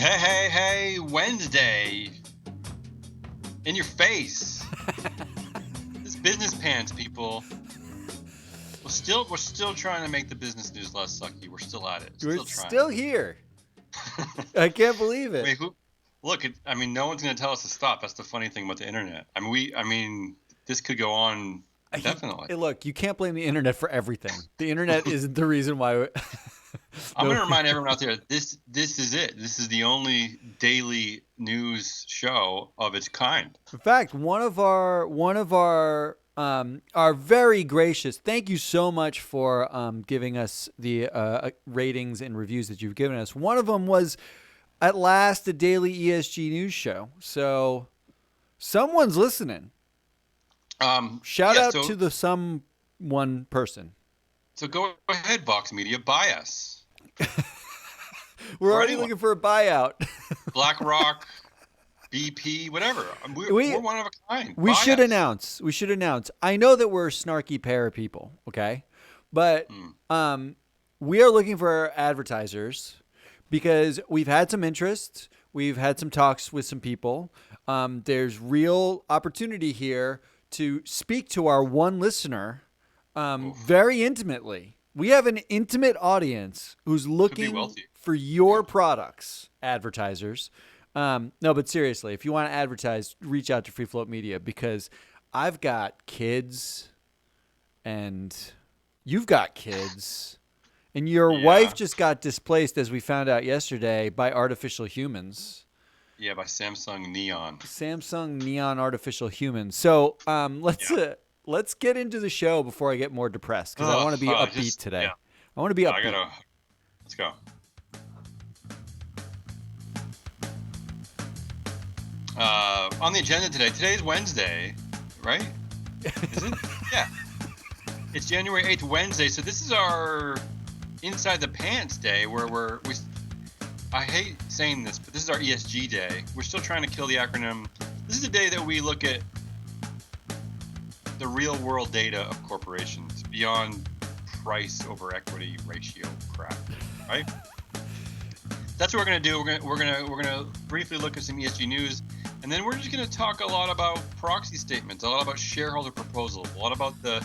Hey, Wednesday. In your face. It's business pants, people. We're still trying to make the business news less sucky. We're still at it. We're Still trying. still here. I can't believe it. Wait, look, no one's going to tell us to stop. That's the funny thing about the internet. This could go on indefinitely. Hey, look, you can't blame the internet for everything. The internet isn't the reason why. I'm going to remind everyone out there, this is it. This is the only daily news show of its kind. In fact, one of our very gracious. Thank you so much for giving us the ratings and reviews that you've given us. One of them was, at last, a daily ESG news show. So someone's listening. Shout out to the someone person. So go ahead, Vox Media, buy us. We're already looking for a buyout. BlackRock, BP, whatever. We're one of a kind. We should announce. I know that we're a snarky pair of people, okay? But we are looking for advertisers because we've had some interest. We've had some talks with some people. There's real opportunity here to speak to our one listener very intimately. We have an intimate audience who's looking for your products, advertisers. No, but seriously, if you want to advertise, reach out to Free Float Media because I've got kids and you've got kids and your wife just got displaced, as we found out yesterday, by artificial humans. Yeah, by Samsung Neon artificial humans. So let's get into the show before I get more depressed because I want to be upbeat today. Yeah. I want to be upbeat. Let's go. On the agenda today is Wednesday, right? Is it? Yeah. It's January 8th, Wednesday. So this is our Inside the Pants day where I hate saying this, but this is our ESG day. We're still trying to kill the acronym. This is the day that we look at the real world data of corporations beyond price over equity ratio crap, right? That's what we're gonna do. We're gonna briefly look at some ESG news, and then we're just gonna talk a lot about proxy statements, a lot about shareholder proposals, a lot about the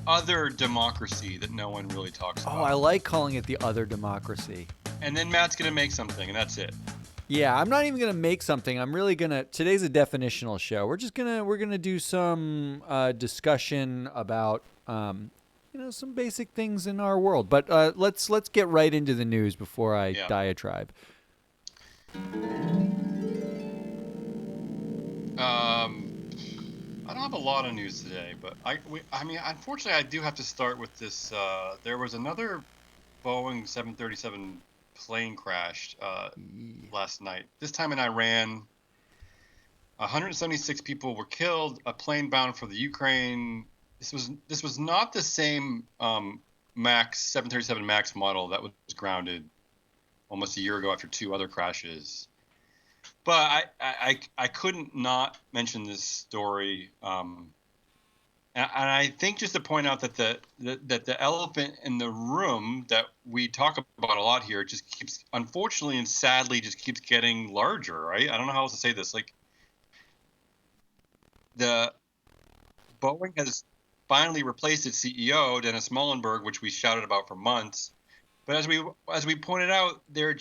other democracy that no one really talks about. Oh, I like calling it the other democracy. And then Matt's gonna make something, and that's it. Yeah, I'm not even gonna make something. I'm really gonna. Today's a definitional show. We're gonna do some discussion about some basic things in our world. But let's get right into the news before I diatribe. I don't have a lot of news today, but unfortunately, I do have to start with this. There was another Boeing 737 plane crashed last night. This time in Iran. 176 people were killed. A plane bound for the Ukraine. This was not the same Max 737 Max model that was grounded almost a year ago after two other crashes. But I couldn't not mention this story. And I think just to point out that the elephant in the room that we talk about a lot here just keeps, unfortunately and sadly, just keeps getting larger, right? I don't know how else to say this. Like, the Boeing has finally replaced its CEO, Dennis Muhlenberg, which we shouted about for months. But as we pointed out, they're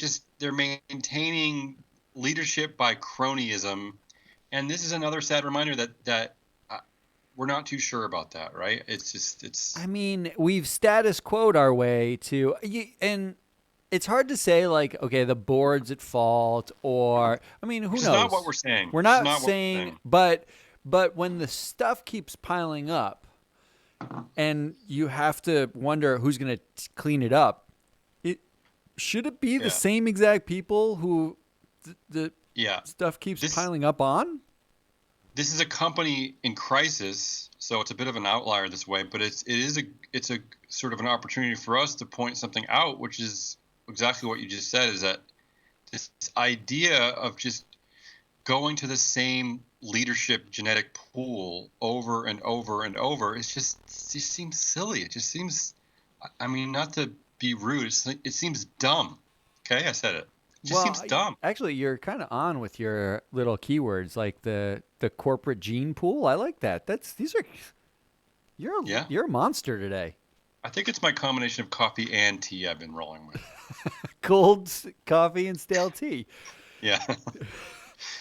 maintaining leadership by cronyism, and this is another sad reminder that we're not too sure about that, right? It's. I mean, we've status quo'd our way to, and it's hard to say like, okay, the board's at fault, or who knows? It's not what we're saying. We're not saying, but when the stuff keeps piling up, and you have to wonder who's going to clean it up. Should it be the same exact people who the stuff keeps piling up on? This is a company in crisis, so it's a bit of an outlier this way, but it's a sort of an opportunity for us to point something out, which is exactly what you just said, is that this idea of just going to the same leadership genetic pool over and over and over, it just seems silly. It just seems, not to be rude, it seems dumb. Okay, I said it. Just seems dumb. Actually, you're kind of on with your little keywords, like the corporate gene pool. I like that. Yeah. You're a monster today. I think it's my combination of coffee and tea I've been rolling with. Cold coffee and stale tea. Yeah.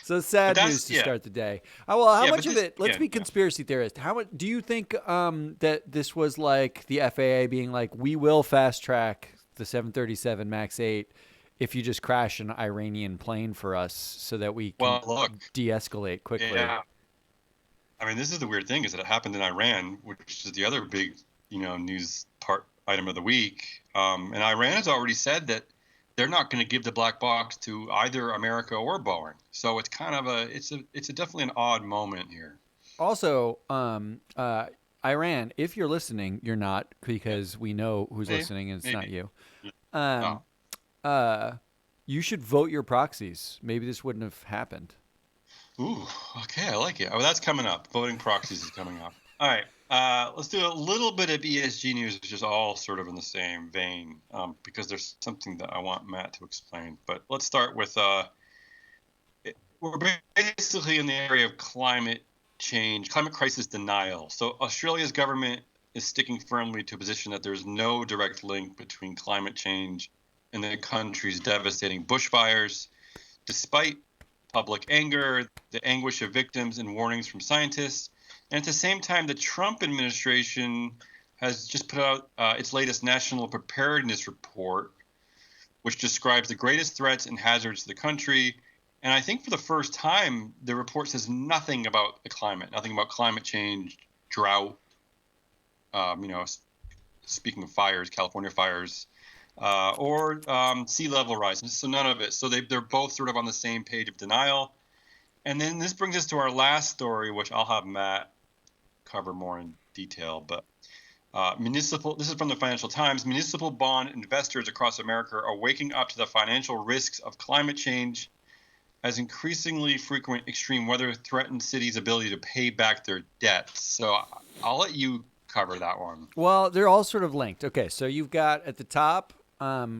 So But sad news that's, to yeah. start the day. Well, how Yeah, but much of this, it? Let's again, be yeah. conspiracy theorist. How much do you think that this was like the FAA being like, we will fast track the 737 Max 8 if you just crash an Iranian plane for us so that we can Well, look, de-escalate quickly. yeah. I mean, this is the weird thing is that it happened in Iran, which is the other big, news part item of the week. And Iran has already said that they're not going to give the black box to either America or Boeing. So it's kind of it's definitely an odd moment here. Also, Iran, if you're listening, you're not Yeah. because we know who's Maybe, listening and it's not maybe. you. Oh, Um, uh, you should vote your proxies. Maybe this wouldn't have happened. ooh, okay, I like it. Oh, that's coming up. Voting proxies is coming up. All right, let's do a little bit of ESG news, which is all sort of in the same vein, because there's something that I want Matt to explain. But let's start with we're basically in the area of climate change, climate crisis denial. So Australia's government is sticking firmly to a position that there's no direct link between climate change and the country's devastating bushfires, despite public anger, the anguish of victims, and warnings from scientists. And at the same time, the Trump administration has just put out its latest national preparedness report, which describes the greatest threats and hazards to the country. And I think for the first time, the report says nothing about the climate, nothing about climate change, drought, speaking of fires, California fires, or sea level rise. So none of it. So they're both sort of on the same page of denial. And then this brings us to our last story, which I'll have Matt cover more in detail. But this is from the Financial Times. Municipal bond investors across America are waking up to the financial risks of climate change as increasingly frequent extreme weather threatens cities' ability to pay back their debts. So I'll let you cover that one. Well, they're all sort of linked. Okay, so you've got at the top, there's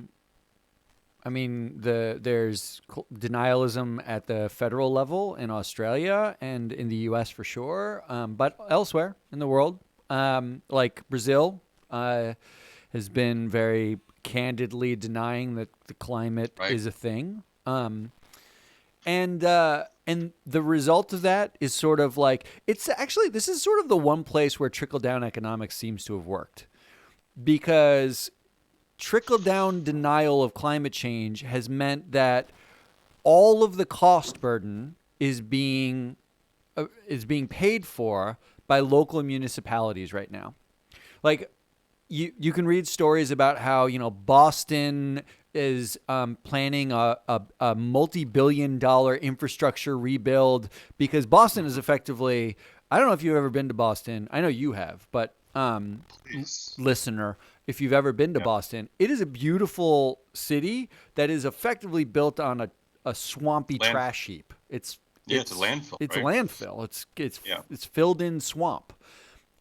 denialism at the federal level in Australia and in the U.S. for sure, but elsewhere in the world, like Brazil, has been very candidly denying that the climate Right. is a thing. And the result of that is sort of like this is sort of the one place where trickle down economics seems to have worked, because trickle down denial of climate change has meant that all of the cost burden is being paid for by local municipalities right now. Like you can read stories about how Boston is planning a multi-billion-dollar infrastructure rebuild, because Boston is effectively, I don't know if you've ever been to Boston. I know you have, but Please. listener, if you've ever been to Yeah. Boston, it is a beautiful city that is effectively built on a swampy trash heap. It's a landfill. It's right? a landfill. Yeah. It's filled in swamp.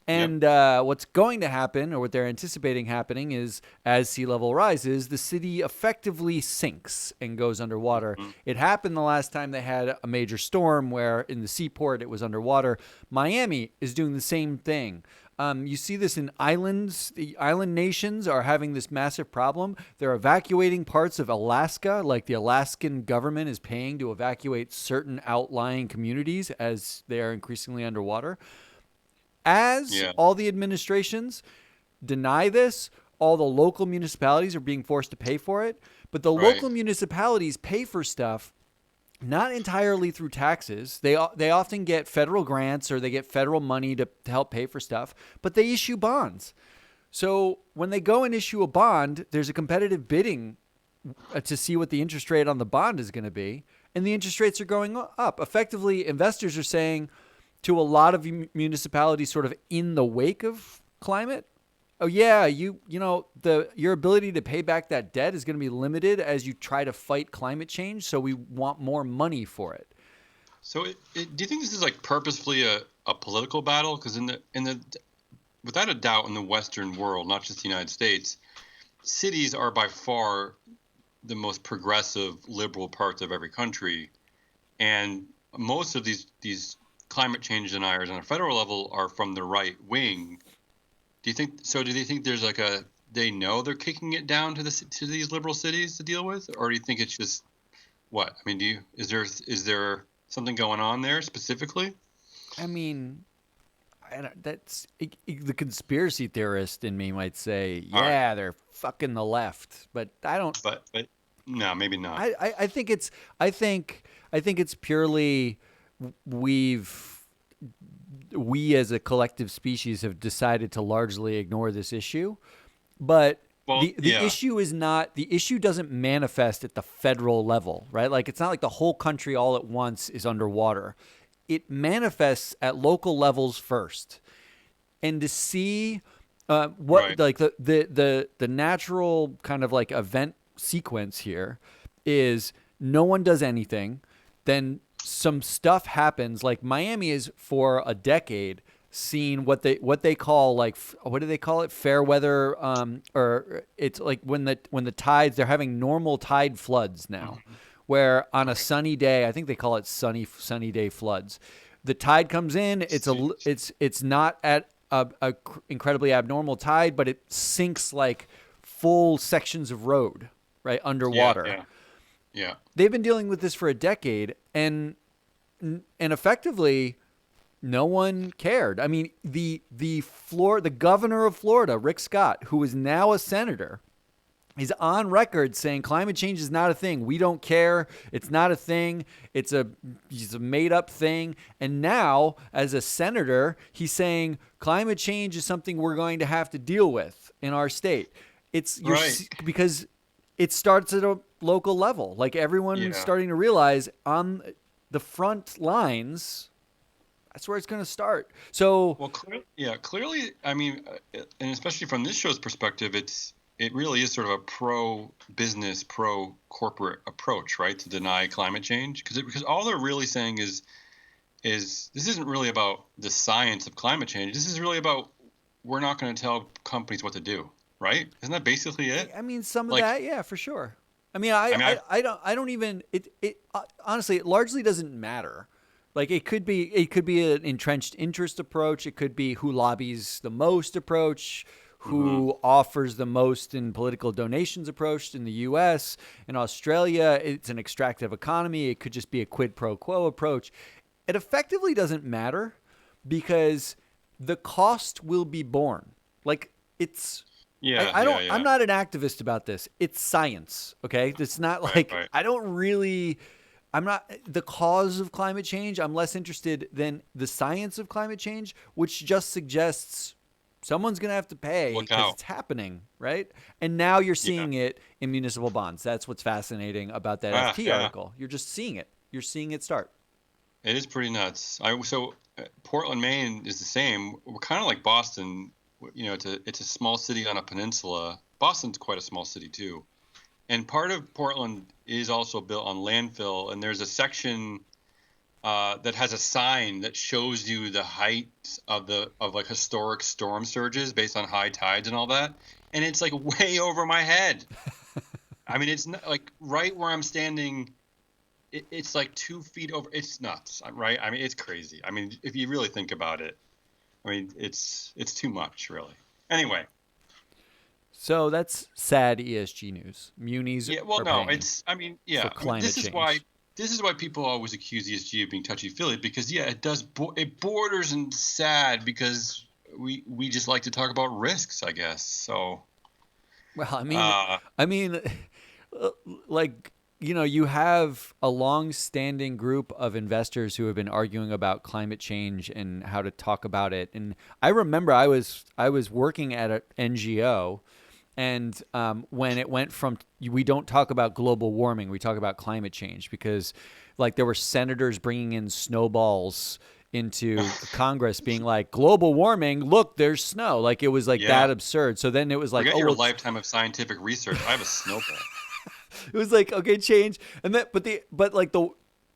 And what's going to happen, or what they're anticipating happening, is as sea level rises, the city effectively sinks and goes underwater. Mm-hmm. It happened the last time they had a major storm where in the seaport it was underwater. Miami is doing the same thing. You see this in islands. The island nations are having this massive problem. They're evacuating parts of Alaska, like the Alaskan government is paying to evacuate certain outlying communities as they are increasingly underwater. As Yeah. all the administrations deny this, all the local municipalities are being forced to pay for it. But the Right. local municipalities pay for stuff not entirely through taxes. They often get federal grants or they get federal money to help pay for stuff, but they issue bonds. So when they go and issue a bond, there's a competitive bidding to see what the interest rate on the bond is going to be, and the interest rates are going up. Effectively, investors are saying to a lot of municipalities sort of in the wake of climate, oh yeah, your ability to pay back that debt is going to be limited as you try to fight climate change, so we want more money for it. So do you think this is like purposefully a political battle? Because without a doubt, in the Western world, not just the United States, cities are by far the most progressive liberal parts of every country, and most of these climate change deniers on a federal level are from the right wing. Do you think so? Do they think there's like they know they're kicking it down to these liberal cities to deal with, or do you think it's just what? I mean, is there something going on there specifically? I mean, the conspiracy theorist in me might say, All right, yeah, they're fucking the left, but I don't. but no, maybe not. I think it's I think it's purely we've we as a collective species have decided to largely ignore this issue. But Well, the yeah, issue is not the issue doesn't manifest at the federal level, right? Like it's not like the whole country all at once is underwater. It manifests at local levels first. And to see what right. like the natural kind of like event sequence here is no one does anything, then some stuff happens. Like Miami is for a decade seen what they call like what do they call it, fair weather, or it's like when the tides, they're having normal tide floods now, Mhm. where on a Okay. sunny day, I think they call it sunny day floods. The tide comes in, it's not at a incredibly abnormal tide, but it sinks like full sections of road right Yeah, underwater. yeah, yeah. They've been dealing with this for a decade, and effectively no one cared. I mean, the governor of Florida, Rick Scott, who is now a senator, is on record saying climate change is not a thing. We don't care. It's not a thing. It's a made up thing. And now, as a senator, he's saying climate change is something we're going to have to deal with in our state. Right. Because it starts at a local level. Like everyone's Yeah. starting to realize on the front lines, that's where it's going to start. So, Well, clearly, I mean, and especially from this show's perspective, it really is sort of a pro-business, pro-corporate approach, right, to deny climate change, because all they're really saying is this isn't really about the science of climate change. This is really about we're not going to tell companies what to do, right? Isn't that basically it? I mean, some of Like, that, yeah, for sure. I mean, I mean, I don't even honestly, it largely doesn't matter. Like it could be an entrenched interest approach. It could be who lobbies the most approach, mhm. who offers the most in political donations approach in the U.S. In Australia, it's an extractive economy. It could just be a quid pro quo approach. It effectively doesn't matter because the cost will be borne. Like it's Yeah, I yeah, don't. I'm yeah. not an activist about this. It's science. Okay, it's not Right, like right. I don't really. I'm not the cause of climate change. I'm less interested than the science of climate change, which just suggests someone's going to have to pay Look because out. it's happening, right? And now you're Yeah. seeing it in municipal bonds. That's what's fascinating about that FT Yeah. article. You're just seeing it. You're seeing it start. It is pretty nuts. Portland, Maine is the same. We're kind of like Boston. You know, it's a small city on a peninsula. Boston's quite a small city too. And part of Portland is also built on landfill, and there's a section that has a sign that shows you the height of like historic storm surges based on high tides and all that. And it's like way over my head. I mean, it's not, like right where I'm standing. It's like 2 feet over. It's nuts, right? I mean, it's crazy. I mean, if you really think about it, I mean, it's too much, really. Anyway, So that's sad ESG news. Munis yeah. Well, are no, paying I mean, for yeah. I mean, climate change. this is why people always accuse ESG of being touchy-feely because yeah, it does. It borders and sad because we just like to talk about risks, I guess. So, Well, uh, I mean, like you have a long-standing group of investors who have been arguing about climate change and how to talk about it. And I remember I was working at an NGO, and when it went from we don't talk about global warming, we talk about climate change because, like, there were senators bringing in snowballs into Congress, being like, global warming, look, there's snow. Like it was like that yeah. absurd. So then it was like, Forget oh your well, lifetime of scientific research. I have a snowball. it was like, okay, change. And that but like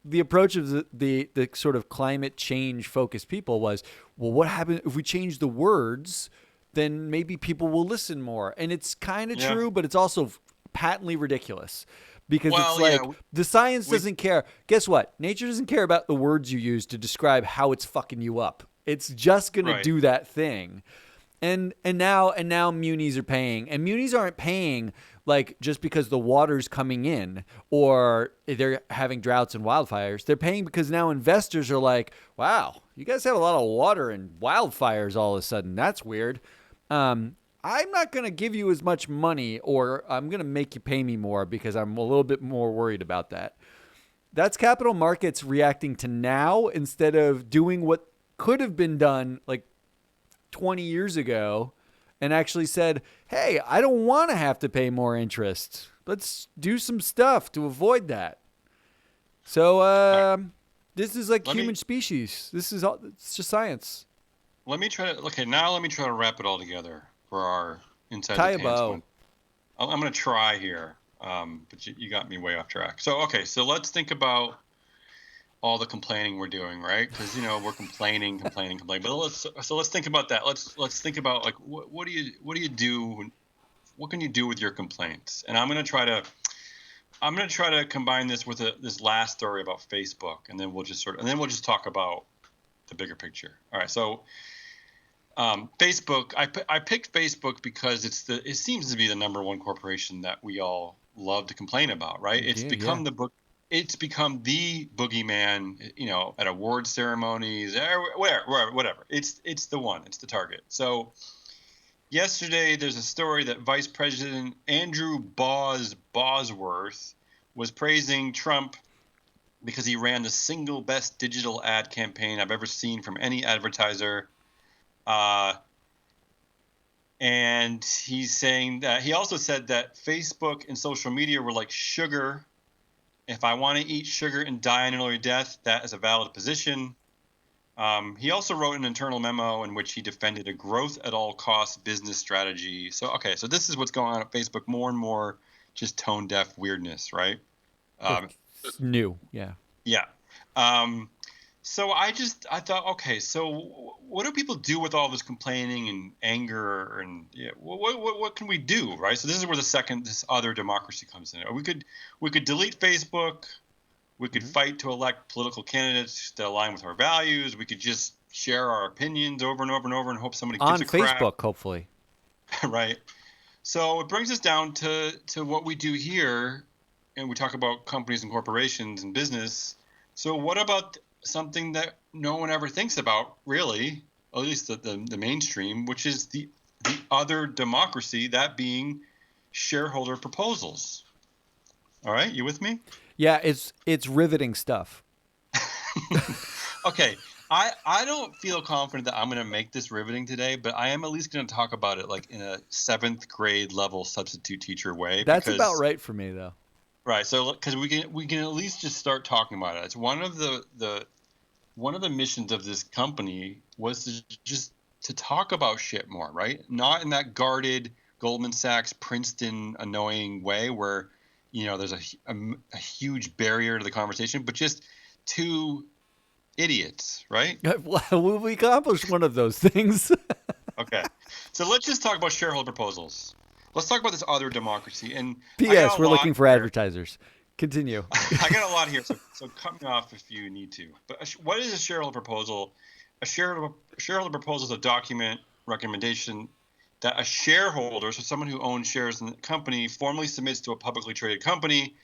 the approach of the sort of climate change focused people was, well, what happens if we change the words? Then maybe people will listen more. And it's kind of Yeah. true, but it's also patently ridiculous because it's Well, like yeah, the science we doesn't care. Guess what? Nature doesn't care about the words you use to describe how it's fucking you up. It's just going to right. do that thing. And now munis are paying, and munis aren't paying like just because the water's coming in or they're having droughts and wildfires. They're paying because now investors are like, wow, you guys have a lot of water and wildfires all of a sudden. That's weird. I'm not going to give you as much money, or I'm going to make you pay me more because I'm a little bit more worried about that. That's capital markets reacting to now instead of doing what could have been done like 20 years ago and actually said, hey, I don't want to have to pay more interest. Let's do some stuff to avoid that. So All right. this is like Let human me species. This is all, it's just science. let me try to okay. Now let me try to wrap it all together for our inside the Tie a pants bow. one. I'm going to try here, but you got me way off track. So okay, so let's think about all the complaining we're doing, right? Because we're complaining. But let's think about that. Let's think about like what do you do? What can you do with your complaints? And I'm gonna try to combine this with this last story about Facebook, and then we'll just talk about the bigger picture. All right, so Facebook. I picked Facebook because it seems to be the number one corporation that we all love to complain about, right? Yeah, yeah. It's become the boogeyman, at award ceremonies, whatever. It's the one. It's the target. So yesterday, there's a story that Vice President Andrew Bosworth was praising Trump because he ran the single best digital ad campaign I've ever seen from any advertiser. Uh, and he also said that Facebook and social media were like sugar. If I want to eat sugar and die an early death, that is a valid position. He also wrote an internal memo in which he defended a growth at all costs business strategy. So this is what's going on at Facebook. More and more just tone deaf weirdness, right? Um, It's new. Yeah. yeah. So I thought, okay, so what do people do with all this complaining and anger and what can we do, right? So this is where this other democracy comes in. We could delete Facebook. We could Mm-hmm. fight to elect political candidates that align with our values. We could just share our opinions over and over and over and hope somebody gives On a crap, Facebook, hopefully. right? So it brings us down to what we do here, and we talk about companies and corporations and business. So what about something that no one ever thinks about, really, at least the mainstream, which is the other democracy, that being shareholder proposals. All right, you with me? Yeah, it's riveting stuff. Okay, I don't feel confident that I'm going to make this riveting today, but I am at least going to talk about it like in a 7th grade level substitute teacher way That's about because right for me, though. right, so because we can at least just start talking about it. It's one of the missions of this company was to talk about shit more, right? Not in that guarded Goldman Sachs, Princeton, annoying way where there's a huge barrier to the conversation, but just two idiots, right? Well, we accomplished one of those things. Okay. So let's just talk about shareholder proposals. Let's talk about this other democracy. And I P.S. got a We're lot looking for here. advertisers. Continue. I got a lot here, so cut me off if you need to. But what is a shareholder proposal? A shareholder proposal is a document recommendation that a shareholder, so someone who owns shares in the company, formally submits to a publicly traded company,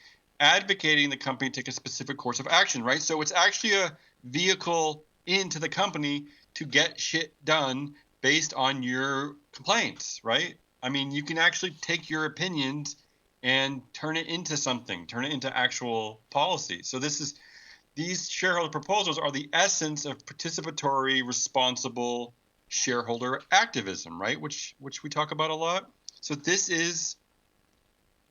advocating the company take a specific course of action, right? So it's actually a vehicle into the company to get shit done based on your complaints, right? I mean, you can actually take your opinions and turn it into something, turn it into actual policy. So these shareholder proposals are the essence of participatory, responsible shareholder activism, right? Which we talk about a lot. So this is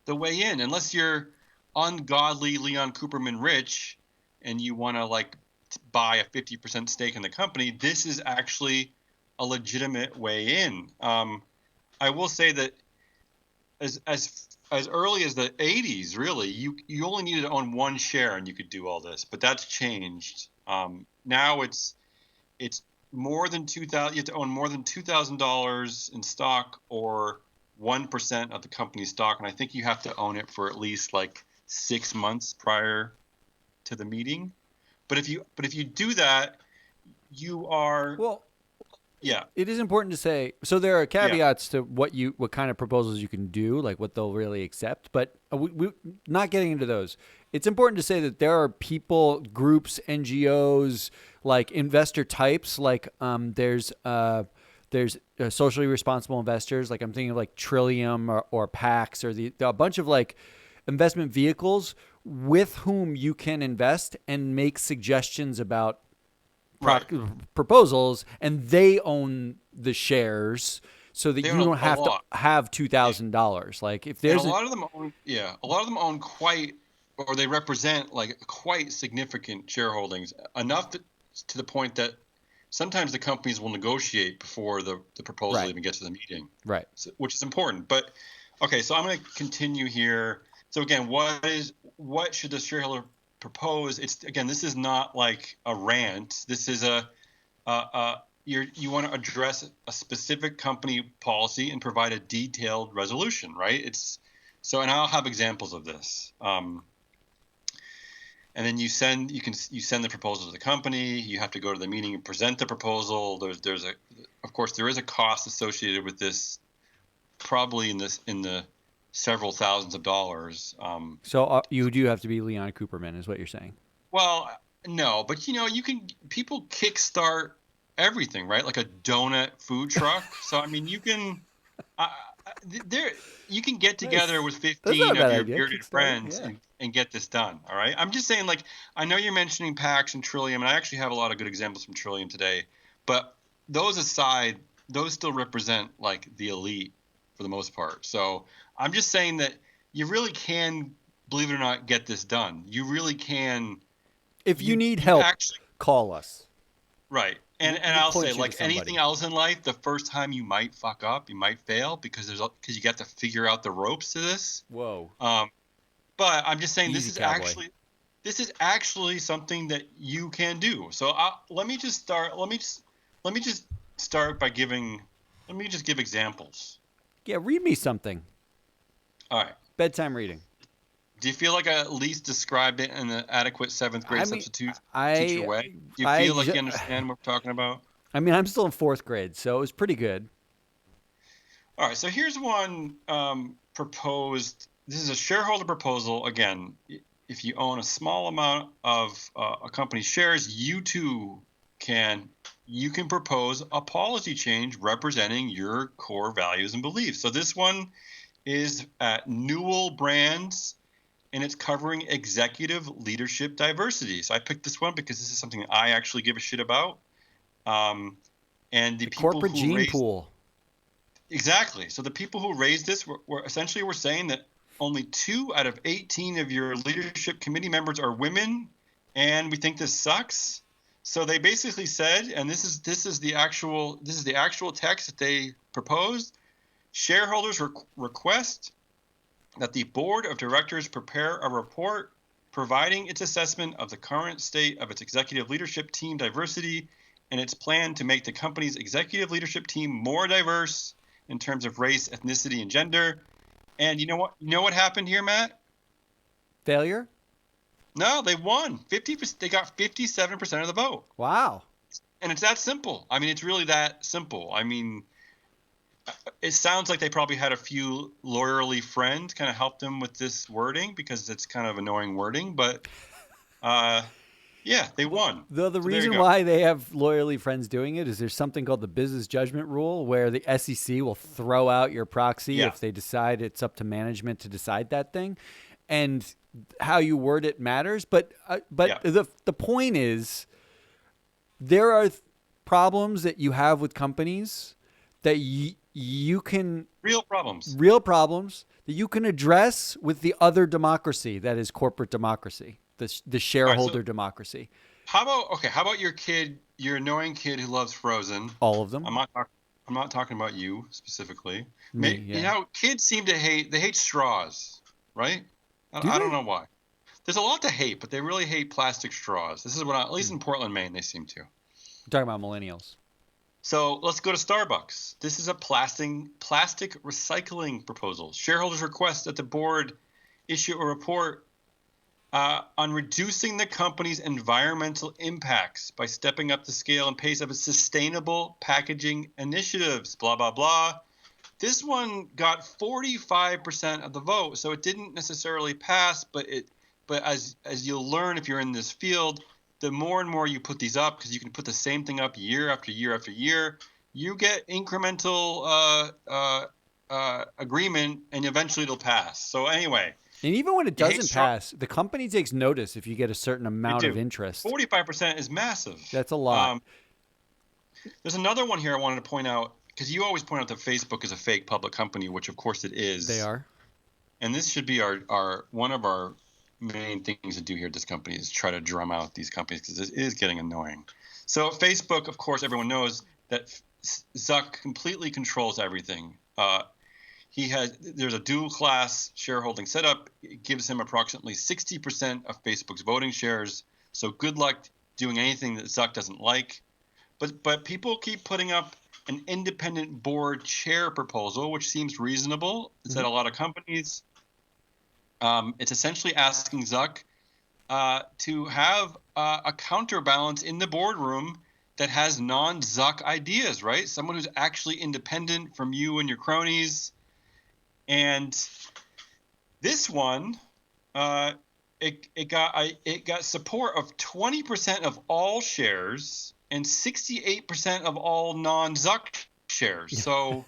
the way in, unless you're ungodly Leon Cooperman rich and you want to like buy a 50% stake in the company, this is actually a legitimate way in. I will say that as early as the 80s, really, you only needed to own one share and you could do all this, but that's changed. Now it's more than 2,000. You have to own more than $2,000 in stock or 1% of the company's stock, and I think you have to own it for at least like 6 months prior to the meeting. But if you do that, you are Well, yeah. it is important to say. So there are Yeah. caveats to what kind of proposals you can do, like what they'll really accept. But we not getting into those. It's important to say that there are people, groups, NGOs, like investor types. Like there's socially responsible investors. Like I'm thinking of like Trillium or Pax or a bunch of like investment vehicles with whom you can invest and make suggestions about Right. proposals, and they own the shares so that They you own don't a have to lot. have $2,000. Like if And a there's lot of them own quite, or they represent like quite significant shareholdings, enough to the point that sometimes the companies will negotiate before the proposal Right. even gets to the meeting, right. so, which is important. But okay, so I'm going to continue here. So again, what should the shareholder propose? This is not like a rant. This is you want to address a specific company policy and provide a detailed resolution, right? And I'll have examples of this. And then you send the proposal to the company. You have to go to the meeting and present the proposal. Of course there is a cost associated with this, probably in the several thousands of dollars. So you do have to be Leon Cooperman, is what you're saying. Well, no, but people kickstart everything, right? Like a donut food truck. So I mean, you can there you can get together with That's 15 not a of bad your idea. bearded Kickstarter, friends yeah. and get this done. All right. I'm just saying, like, I know you're mentioning Pax and Trillium, and I actually have a lot of good examples from Trillium today. But those aside, those still represent like the elite for the most part. So I'm just saying that you really can, believe it or not, get this done. You really can. If you need You help, actually call us. right. And We'll I'll say, point you to like anything somebody. else in life, the first time you might fuck up, you might fail because you got to figure out the ropes to this. Whoa. But I'm just saying Easy, cowboy. this is actually something that you can do. So let me just start. Let me just start by giving. Let me just give examples. Yeah, read me something. All right. Bedtime reading. Do you feel like I at least described it in an adequate seventh I grade mean, substitute teacher I, way? Do you I, feel like ju- you understand what we're talking about? I mean, I'm still in fourth grade, so it was pretty good. All right, so here's one proposed. This is a shareholder proposal. Again, if you own a small amount of a company's shares, you too can propose a policy change representing your core values and beliefs. So this one is at Newell Brands, and it's covering executive leadership diversity. So I picked this one because this is something that I actually give a shit about. And the people corporate who gene raised pool. Exactly. So the people who raised this were essentially saying that only 2 out of 18 of your leadership committee members are women, and we think this sucks. So they basically said, and this is the actual text that they proposed. Shareholders request that the board of directors prepare a report providing its assessment of the current state of its executive leadership team diversity and its plan to make the company's executive leadership team more diverse in terms of race, ethnicity, and gender. And you know what? You know what happened here, Matt? Failure? No, they won. They got 57% of the vote. Wow. And it's that simple. I mean, it's really that simple. I mean, it sounds like they probably had a few lawyerly friends kind of help them with this wording because it's kind of annoying wording, but yeah, they won. Though the So there you reason go. why they have lawyerly friends doing it is there's something called the business judgment rule where the SEC will throw out your proxy Yeah. if they decide it's up to management to decide that thing. And how you word it matters. But Yeah. the point is there are problems that you have with companies that you can Real problems. that you can address with the other democracy that is corporate democracy, the shareholder democracy. How about your kid, your annoying kid who loves Frozen? All of them. I'm not talking about you specifically. Me, yeah. You know, kids seem to hate straws, right? Do I don't they? know why. There's a lot to hate, but they really hate plastic straws. This is at least in Portland, Maine, they seem to. We're talking about millennials. So let's go to Starbucks. This is a plastic recycling proposal. Shareholders request that the board issue a report on reducing the company's environmental impacts by stepping up the scale and pace of its sustainable packaging initiatives, blah, blah, blah. This one got 45% of the vote, so it didn't necessarily pass, but as you'll learn if you're in this field, the more and more you put these up, because you can put the same thing up year after year after year, you get incremental agreement, and eventually it'll pass. So anyway. And even when it doesn't pass, the company takes notice if you get a certain amount of interest. 45% is massive. That's a lot. There's another one here I wanted to point out, because you always point out that Facebook is a fake public company, which of course it is. They are. And this should be our one of our main things to do here at this company is try to drum out these companies, because it is getting annoying. So Facebook, of course, everyone knows that Zuck completely controls everything. There's a dual class shareholding setup. It gives him approximately 60% of Facebook's voting shares. So good luck doing anything that Zuck doesn't like. But people keep putting up an independent board chair proposal, which seems reasonable. It's at a lot of companies. It's essentially asking Zuck to have a counterbalance in the boardroom that has non-Zuck ideas, right? Someone who's actually independent from you and your cronies. And this one, it got support of 20% of all shares and 68% of all non-Zuck shares. So,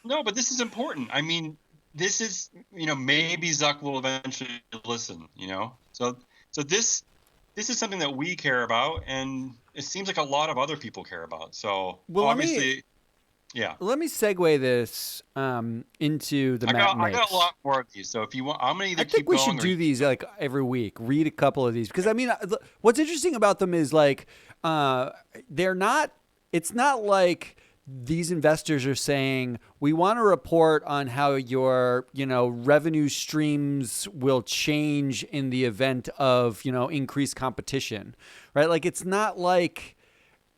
no, but this is important. I mean, this is, maybe Zuck will eventually listen, So this is something that we care about, and it seems like a lot of other people care about. So obviously. Yeah. Let me segue this into the Matt Makes. I got a lot more of these, so if you want, I'm gonna either keep going. I think we should do these like every week. Read a couple of these, because I mean, what's interesting about them is like they're not. It's not like these investors are saying we want to report on how your revenue streams will change in the event of increased competition, right? Like it's not like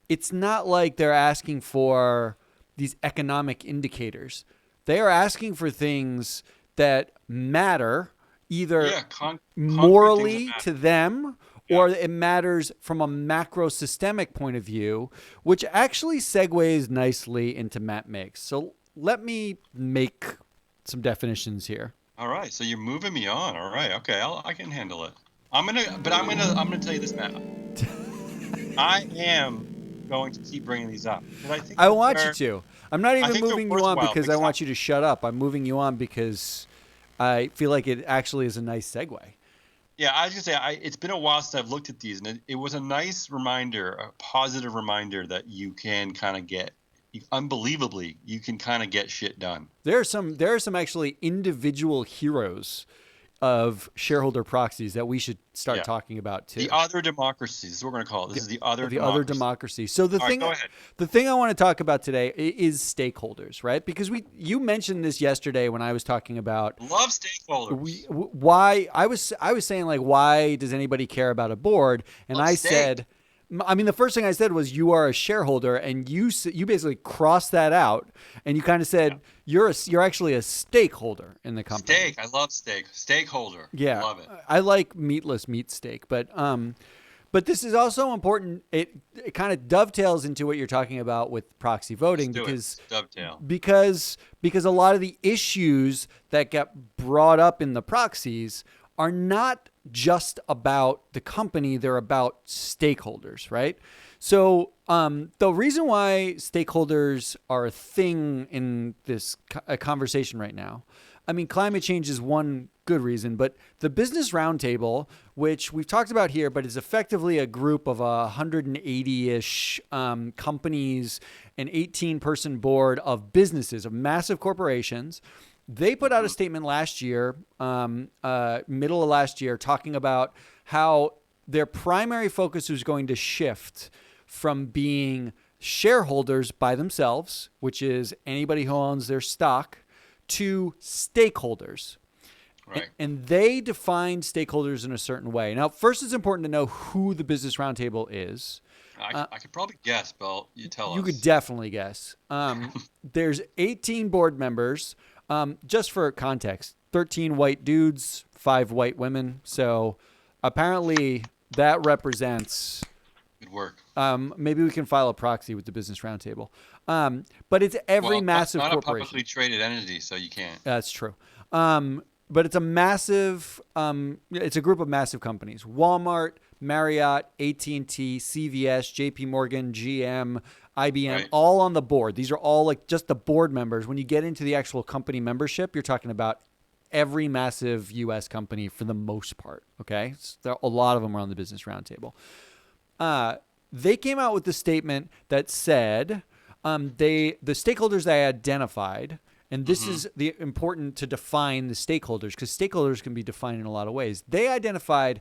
they're asking for these economic indicators. They are asking for things that matter either morally to them or it matters from a macro systemic point of view, which actually segues nicely into Matt Makes. So let me make some definitions here. All right. So you're moving me on. All right. Okay. I can handle it. I'm gonna tell you this, Matt. I am going to keep bringing these up. I want you to. I'm not even moving you on because I want you to shut up. I'm moving you on because I feel like it actually is a nice segue. Yeah, I was going to say, it's been a while since I've looked at these, and it was a nice reminder, a positive reminder that you can kind of get, unbelievably, you can kind of get shit done. There are some actually individual heroes of shareholder proxies that we should start talking about too. The other democracies, this is what we're going to call it. This is the other democracy. So the thing I want to talk about today is stakeholders, right? Because you mentioned this yesterday when I was talking about love stakeholders. Why I was saying like, why does anybody care about a board? And I said, I mean, the first thing I said was you are a shareholder, and you basically crossed that out, and you kind of said you're actually a stakeholder in the company. Steak, I love steak. Stakeholder, yeah, love it. I like meatless meat steak, but this is also important. It kind of dovetails into what you're talking about with proxy voting because a lot of the issues that get brought up in the proxies are not just about the company, they're about stakeholders, right? So the reason why stakeholders are a thing in this conversation right now, I mean, climate change is one good reason, but the Business Roundtable, which we've talked about here, but is effectively a group of 180-ish companies, an 18-person board of businesses, of massive corporations. They put out a statement last year, middle of last year, talking about how their primary focus was going to shift from being shareholders by themselves, which is anybody who owns their stock, to stakeholders. Right. And they define stakeholders in a certain way. Now, first, it's important to know who the Business Roundtable is. I could probably guess, but you tell You could us. definitely guess. There's 18 board members. Just for context, 13 white dudes, 5 white women. So apparently that represents. Good work. Maybe we can file a proxy with the Business Roundtable. But it's every massive not corporation. a publicly traded entity, so you can't. That's true. But it's a massive. It's a group of massive companies: Walmart, Marriott, AT&T, CVS, JP Morgan, GM, IBM, Right. all on the board. These are all like just the board members. When you get into the actual company membership, you're talking about every massive U.S. company for the most part. Okay, so a lot of them are on the Business Roundtable. They came out with the statement that said the stakeholders they identified, and this is the important to define the stakeholders, because stakeholders can be defined in a lot of ways. They identified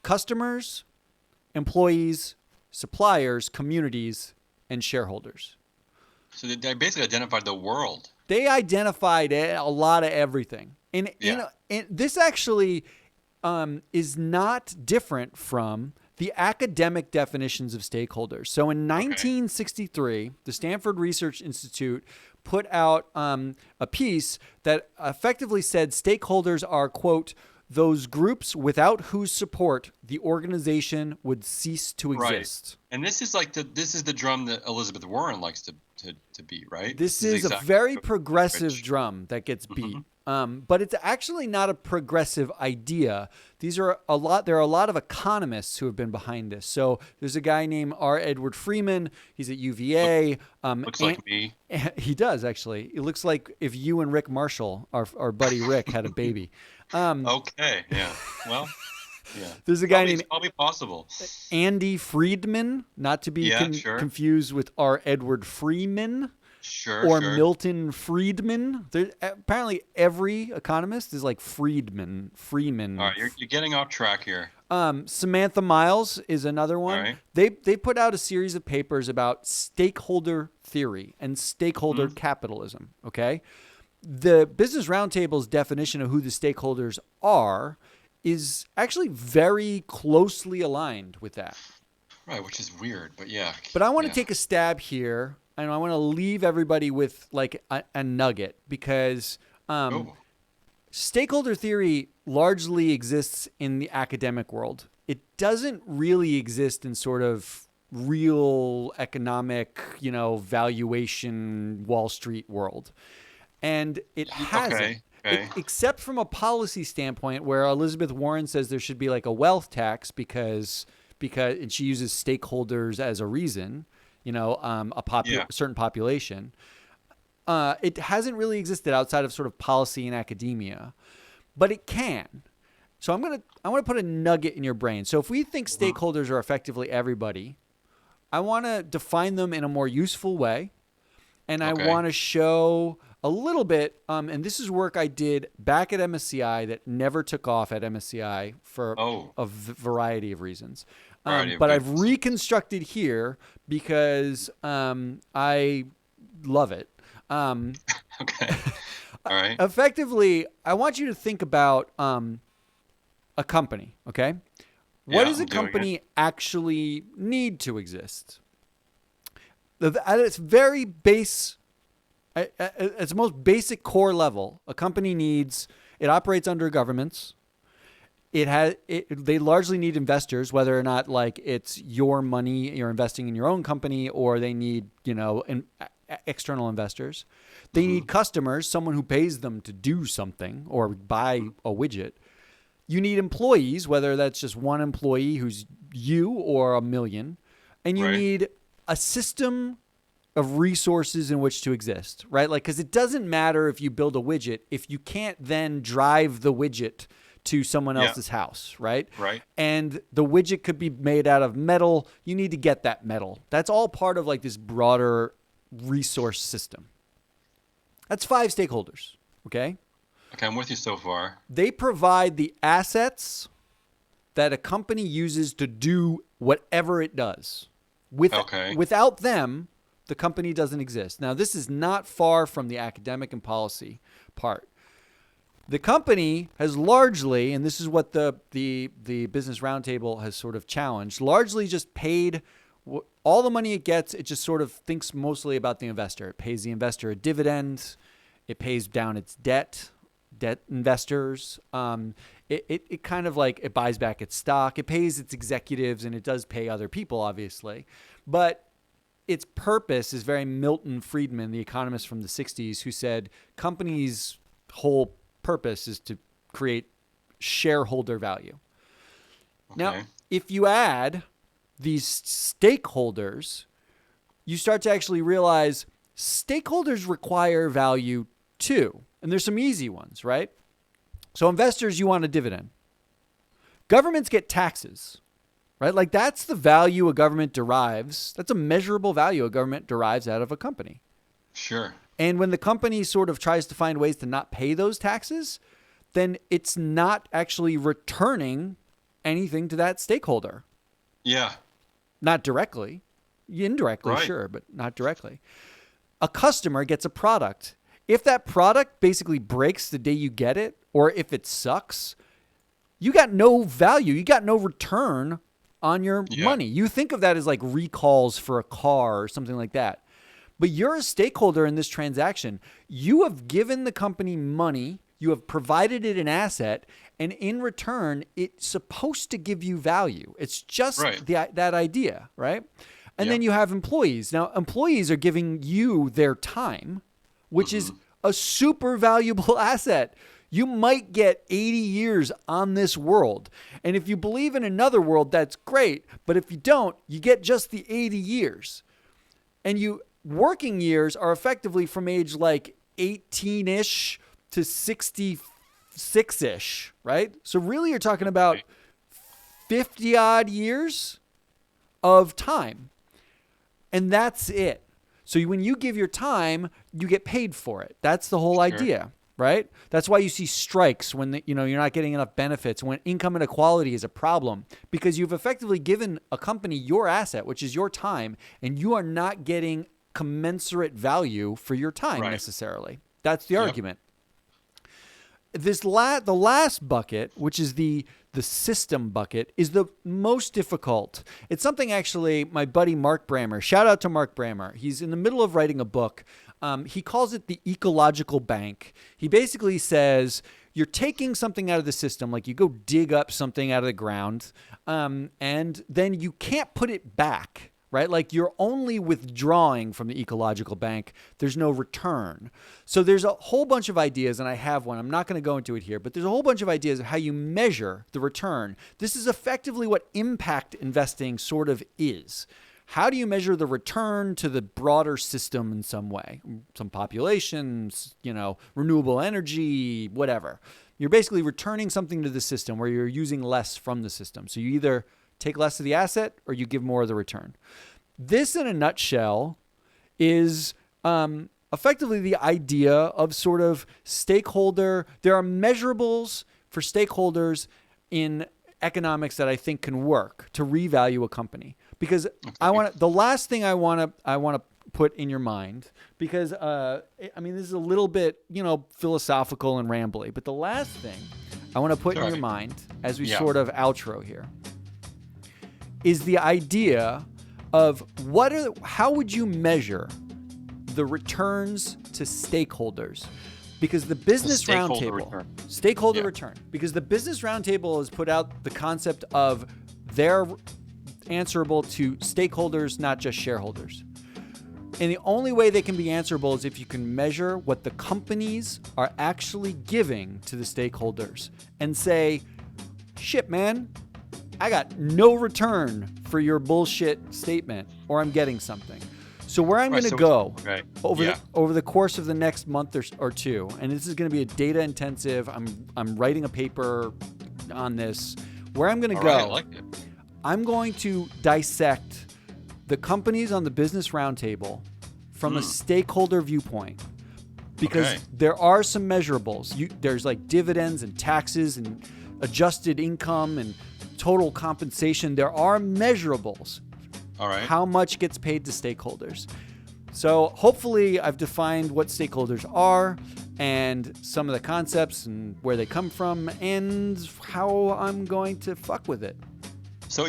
customers, employees, suppliers, communities, and shareholders. So they basically identified the world. They identified a lot of everything. And this actually is not different from the academic definitions of stakeholders. So in 1963, the Stanford Research Institute put out a piece that effectively said stakeholders are, quote, those groups without whose support the organization would cease to exist. Right. And this is the drum that Elizabeth Warren likes to beat, right? This is exactly a very progressive drum that gets beat. But it's actually not a progressive idea. There are a lot of economists who have been behind this. So there's a guy named R. Edward Freeman. He's at UVA. Looks like me. He does, actually. It looks like if you and Rick Marshall, our buddy Rick, had a baby. Okay. Yeah. Well. Yeah. There's a guy named probably possible. Andy Friedman, not to be confused with R. Edward Freeman. Or Milton Friedman. Apparently, every economist is like Freeman. All right, you're getting off track here. Samantha Miles is another one. Right. They put out a series of papers about stakeholder theory and stakeholder capitalism. Okay, the Business Roundtable's definition of who the stakeholders are is actually very closely aligned with that. Right, which is weird, but yeah. But I want to take a stab here. And I want to leave everybody with like a nugget, because stakeholder theory largely exists in the academic world. It doesn't really exist in sort of real economic, valuation Wall Street world. And it hasn't. Okay. Except from a policy standpoint, where Elizabeth Warren says there should be like a wealth tax because and she uses stakeholders as a reason. Certain population. It hasn't really existed outside of sort of policy and academia, but it can. So I want to put a nugget in your brain. So if we think stakeholders are effectively everybody, I want to define them in a more useful way, and I want to show a little bit. And this is work I did back at MSCI that never took off at MSCI for a variety of reasons. But I've reconstructed here because I love it. Okay. All right. Effectively, I want you to think about a company, okay? What does a company actually need to exist? At its very base, at its most basic core level, a company it operates under governments. They largely need investors, whether or not like it's your money, you're investing in your own company, or they need, external investors. They need customers, someone who pays them to do something or buy a widget. You need employees, whether that's just one employee who's you or a million. And you need a system of resources in which to exist, right? Like, because it doesn't matter if you build a widget if you can't then drive the widget to someone else's house, right? Right. And the widget could be made out of metal. You need to get that metal. That's all part of like this broader resource system. That's 5 stakeholders, okay? Okay, I'm with you so far. They provide the assets that a company uses to do whatever it does. Without them, the company doesn't exist. Now, this is not far from the academic and policy part. The company has largely, and this is what the Business Roundtable has sort of challenged, largely just paid all the money it gets. It just sort of thinks mostly about the investor. It pays the investor a dividend. It pays down its debt investors. It kind of like, it buys back its stock. It pays its executives, and it does pay other people, obviously. But its purpose is very Milton Friedman, the economist from the 60s, who said companies' whole purpose is to create shareholder value. Okay. Now, if you add these stakeholders, you start to actually realize stakeholders require value too. And there's some easy ones, right? So investors, you want a dividend. Governments get taxes, right? Like that's the value a government derives. That's a measurable value a government derives out of a company. Sure. And when the company sort of tries to find ways to not pay those taxes, then it's not actually returning anything to that stakeholder. Yeah. Not directly. Indirectly, right. Sure, but not directly. A customer gets a product. If that product basically breaks the day you get it, or if it sucks, you got no value. You got no return on your money. You think of that as like recalls for a car or something like that. But you're a stakeholder in this transaction. You have given the company money. You have provided it an asset. And in return, it's supposed to give you value. It's just that idea, right? And then you have employees. Now, employees are giving you their time, which is a super valuable asset. You might get 80 years on this world. And if you believe in another world, that's great. But if you don't, you get just the 80 years. And working years are effectively from age like 18-ish to 66-ish, right? So really you're talking about 50 odd years of time. And that's it. So when you give your time, you get paid for it. That's the whole idea, right? That's why you see strikes when you're not getting enough benefits, when income inequality is a problem, because you've effectively given a company your asset, which is your time, and you are not getting commensurate value for your time necessarily. That's the argument. The last bucket, which is the system bucket, is the most difficult. It's something actually my buddy Mark Brammer, shout out to Mark Brammer. He's in the middle of writing a book. He calls it the ecological bank. He basically says you're taking something out of the system, like you go dig up something out of the ground, and then you can't put it back. Right? Like you're only withdrawing from the ecological bank. There's no return. So there's a whole bunch of ideas, and I have one. I'm not going to go into it here, but there's a whole bunch of ideas of how you measure the return. This is effectively what impact investing sort of is. How do you measure the return to the broader system in some way? Some populations, renewable energy, whatever. You're basically returning something to the system where you're using less from the system. So you either take less of the asset or you give more of the return. This, in a nutshell, is effectively the idea of sort of stakeholder. There are measurables for stakeholders in economics that I think can work to revalue a company. Because the last thing I want to put in your mind, because this is a little bit philosophical and rambly, but the last thing I want to put in your mind as we sort of outro here is the idea of how would you measure the returns to stakeholders? Because the Business Roundtable, stakeholder return, because the Business Roundtable has put out the concept of they're answerable to stakeholders, not just shareholders. And the only way they can be answerable is if you can measure what the companies are actually giving to the stakeholders and say, shit, man, I got no return for your bullshit statement, or I'm getting something. So where I'm going to go over the course of the next month or two, and this is going to be a data intensive. I'm writing a paper on this. Where I'm going to go, I like it. I'm going to dissect the companies on the Business Roundtable from a stakeholder viewpoint, because there are some measurables. There's like dividends and taxes and adjusted income and total compensation. There are measurables. All right. How much gets paid to stakeholders. So hopefully I've defined what stakeholders are. and some of the concepts and where they come from and how I'm going to fuck with it. So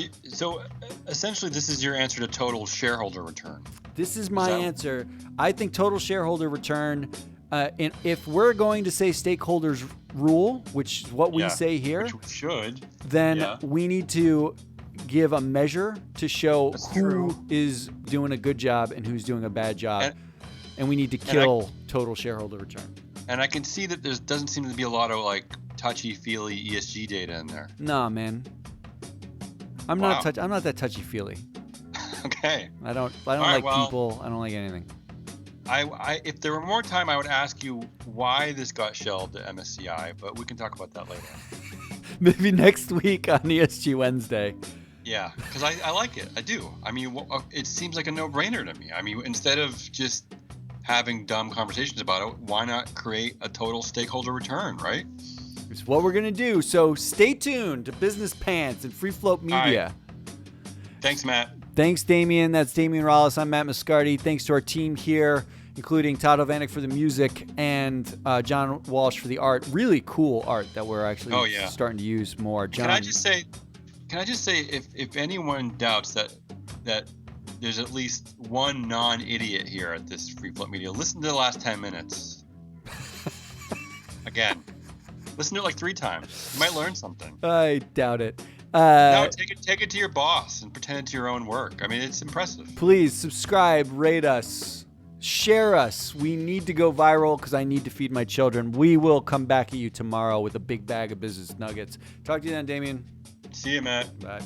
essentially, this is your answer to total shareholder return. This is my answer. I think total shareholder return, if we're going to say stakeholders rule, which is what we say here, which we should, then we need to give a measure to show who is doing a good job and who's doing a bad job. And we need to kill total shareholder return. And I can see that there doesn't seem to be a lot of like touchy-feely ESG data in there. Nah, man. I'm not that touchy-feely. Okay. I don't like people. I don't like anything. If there were more time, I would ask you why this got shelved at MSCI, but we can talk about that later. Maybe next week on ESG Wednesday. Yeah, because I like it. I do. I mean, it seems like a no-brainer to me. I mean, instead of just having dumb conversations about it, why not create a total stakeholder return, right? It's what we're going to do. So stay tuned to Business Pants and Free Float Media. Right. Thanks, Matt. Thanks, Damion. That's Damion Rollis. I'm Matt Mascardi. Thanks to our team here, including Todd Ovanik for the music and John Walsh for the art. Really cool art that we're actually starting to use more. John, Can I just say, if anyone doubts that there's at least one non-idiot here at this Free Float Media, listen to the last 10 minutes. Again. Listen to it like 3 times. You might learn something. I doubt it. No, take it to your boss and pretend it's your own work. I mean, it's impressive. Please subscribe, rate us, share us. We need to go viral because I need to feed my children. We will come back at you tomorrow with a big bag of business nuggets. Talk to you then, Damion. See you, Matt. Bye.